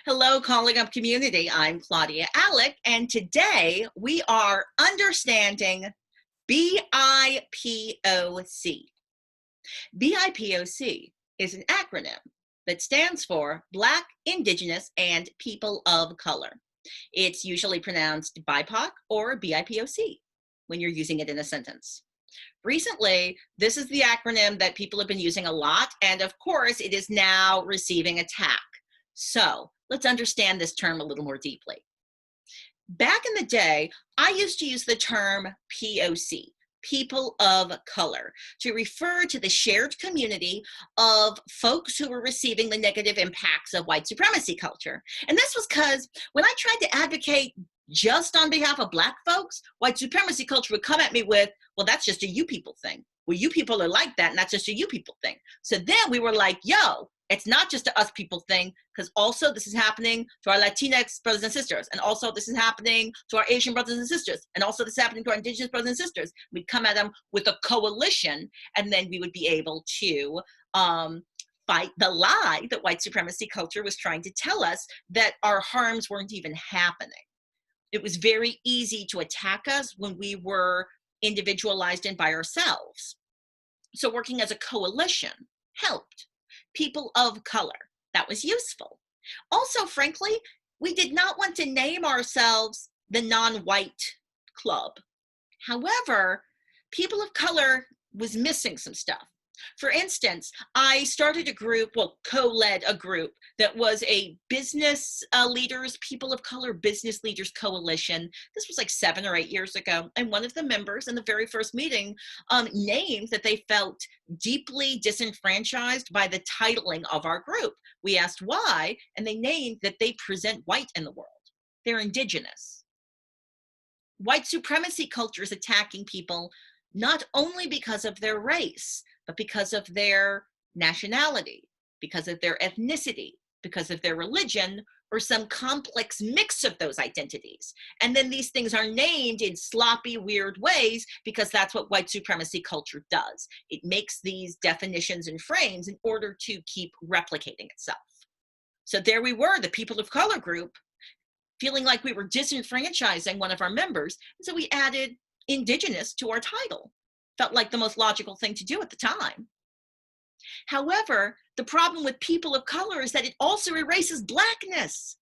Hello, Calling Up Community. I'm Claudia Alec, and today we are understanding BIPOC. BIPOC is an acronym that stands for Black, Indigenous, and People of Color. It's usually pronounced BIPOC or BIPOC when you're using it in a sentence. Recently, this is the acronym that people have been using a lot, and of course, it is now receiving attack. So let's understand this term a little more deeply. Back in the day, I used to use the term POC, people of color, to refer to the shared community of folks who were receiving the negative impacts of white supremacy culture. And this was because when I tried to advocate just on behalf of Black folks, white supremacy culture would come at me with, well, that's just a you people thing. Well, you people are like that, and that's just a you people thing. So then we were like, yo, it's not just a us people thing, because also this is happening to our Latinx brothers and sisters, and also this is happening to our Asian brothers and sisters, and also this is happening to our Indigenous brothers and sisters. We'd come at them with a coalition, and then we would be able to fight the lie that white supremacy culture was trying to tell us, that our harms weren't even happening. It was very easy to attack us when we were individualized and by ourselves. So working as a coalition helped. People of color, that was useful. Also, frankly, we did not want to name ourselves the non-white club. However, people of color was missing some stuff. For instance, I started a group, co-led a group that was a business leaders, people of color business leaders coalition. This was like 7 or 8 years ago. And one of the members in the very first meeting named that they felt deeply disenfranchised by the titling of our group. We asked why, and they named that they present white in the world. They're indigenous. White supremacy culture is attacking people not only because of their race, but because of their nationality, because of their ethnicity, because of their religion, or some complex mix of those identities. And then these things are named in sloppy, weird ways because that's what white supremacy culture does. It makes these definitions and frames in order to keep replicating itself. So there we were, the people of color group, feeling like we were disenfranchising one of our members. And so we added Indigenous to our title. Felt like the most logical thing to do at the time. However, the problem with people of color is that it also erases Blackness.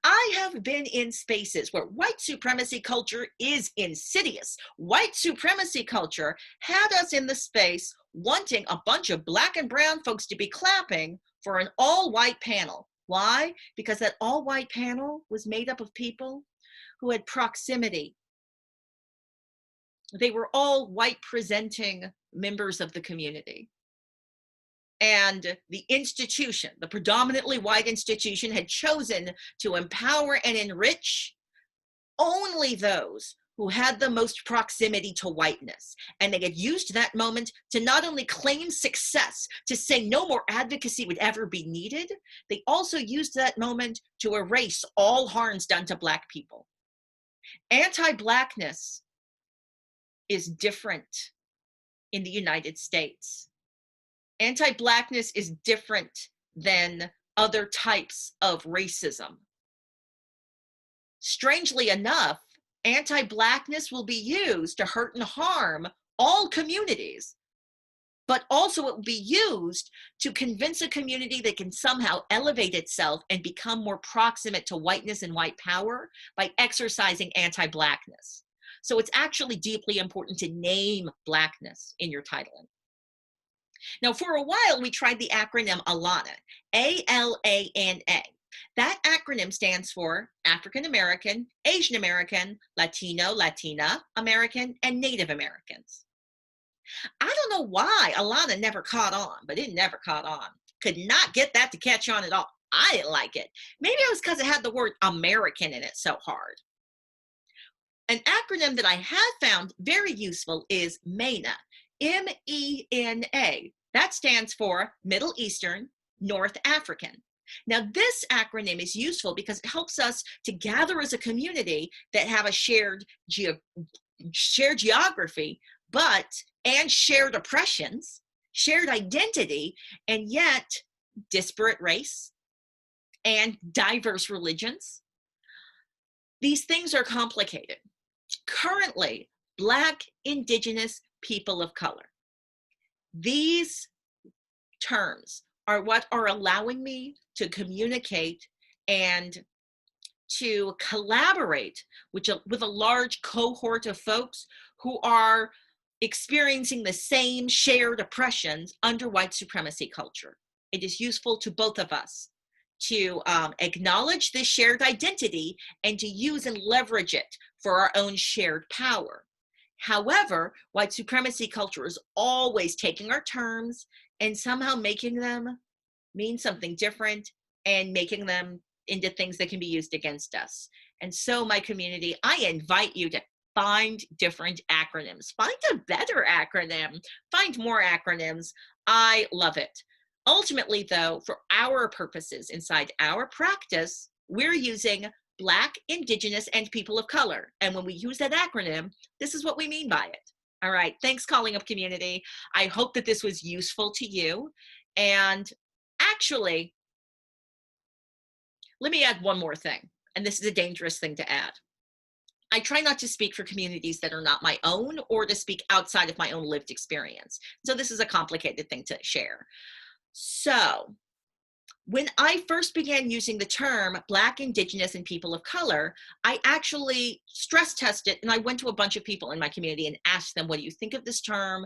I have been in spaces where white supremacy culture is insidious. White supremacy culture had us in the space wanting a bunch of Black and brown folks to be clapping for an all-white panel. Why? Because that all-white panel was made up of people who had proximity. They were all white presenting members of the community. And the institution, the predominantly white institution, had chosen to empower and enrich only those who had the most proximity to whiteness. And they had used that moment to not only claim success, to say no more advocacy would ever be needed, they also used that moment to erase all harms done to Black people. Anti-Blackness is different in the United States. Anti-Blackness is different than other types of racism. Strangely enough, anti-Blackness will be used to hurt and harm all communities, but also it will be used to convince a community that can somehow elevate itself and become more proximate to whiteness and white power by exercising anti-Blackness. So it's actually deeply important to name Blackness in your titling. Now, for a while, we tried the acronym ALANA, A-L-A-N-A. That acronym stands for African American, Asian American, Latino, Latina American, and Native Americans. I don't know why ALANA never caught on, but it never caught on. Could not get that to catch on at all. I didn't like it. Maybe it was because it had the word American in it so hard. An acronym that I have found very useful is MENA, M-E-N-A. That stands for Middle Eastern, North African. Now, this acronym is useful because it helps us to gather as a community that have a shared geography, and shared oppressions, shared identity, and yet disparate race and diverse religions. These things are complicated. Currently, Black, Indigenous, people of color. These terms are what are allowing me to communicate and to collaborate with a large cohort of folks who are experiencing the same shared oppressions under white supremacy culture. It is useful to both of us to acknowledge this shared identity and to use and leverage it for our own shared power. However, white supremacy culture is always taking our terms and somehow making them mean something different and making them into things that can be used against us. And so, my community, I invite you to find different acronyms. Find a better acronym. Find more acronyms. I love it. Ultimately, though, for our purposes inside our practice, we're using Black, Indigenous, and people of color. And when we use that acronym, this is what we mean by it. All right. Thanks, Calling Up community. I hope that this was useful to you. And actually, let me add one more thing. And this is a dangerous thing to add. I try not to speak for communities that are not my own or to speak outside of my own lived experience. So this is a complicated thing to share. So when I first began using the term Black, Indigenous, and people of color, I actually stress tested and I went to a bunch of people in my community and asked them, what do you think of this term?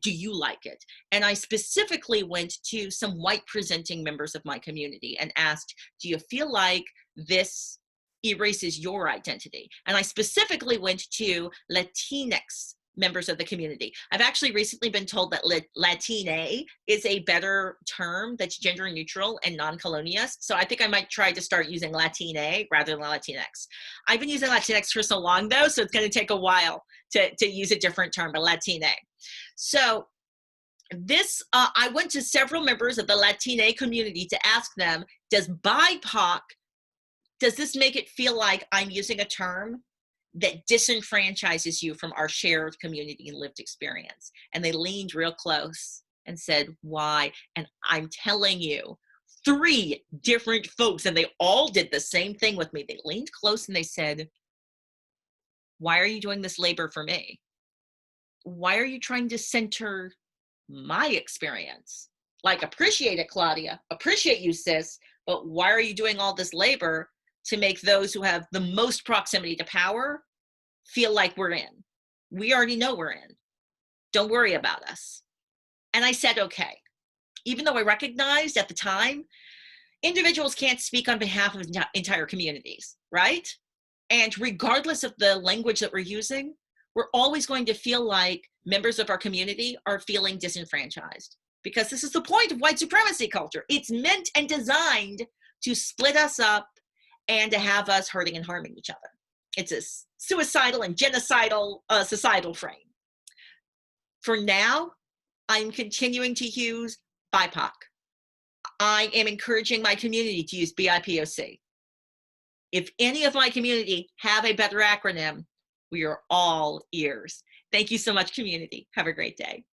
Do you like it? And I specifically went to some white presenting members of my community and asked, do you feel like this erases your identity? And I specifically went to Latinx members of the community. I've actually recently been told that Latina is a better term that's gender neutral and non-colonialist. So I think I might try to start using Latina rather than Latinx. I've been using Latinx for so long though, so it's going to take a while to use a different term, but Latina. So this, I went to several members of the Latina community to ask them, does BIPOC, does this make it feel like I'm using a term that disenfranchises you from our shared community and lived experience? And they leaned real close and said, why? And I'm telling you, 3 different folks, and they all did the same thing with me. They leaned close and they said, why are you doing this labor for me? Why are you trying to center my experience? Like, appreciate it, Claudia. Appreciate you, sis. But why are you doing all this labor to make those who have the most proximity to power feel like we're in? We already know we're in. Don't worry about us. And I said, okay. Even though I recognized at the time, individuals can't speak on behalf of entire communities, right? And regardless of the language that we're using, we're always going to feel like members of our community are feeling disenfranchised, because this is the point of white supremacy culture. It's meant and designed to split us up and to have us hurting and harming each other. It's a suicidal and genocidal societal frame. For now, I'm continuing to use BIPOC. I am encouraging my community to use BIPOC. If any of my community have a better acronym, we are all ears. Thank you so much, community. Have a great day.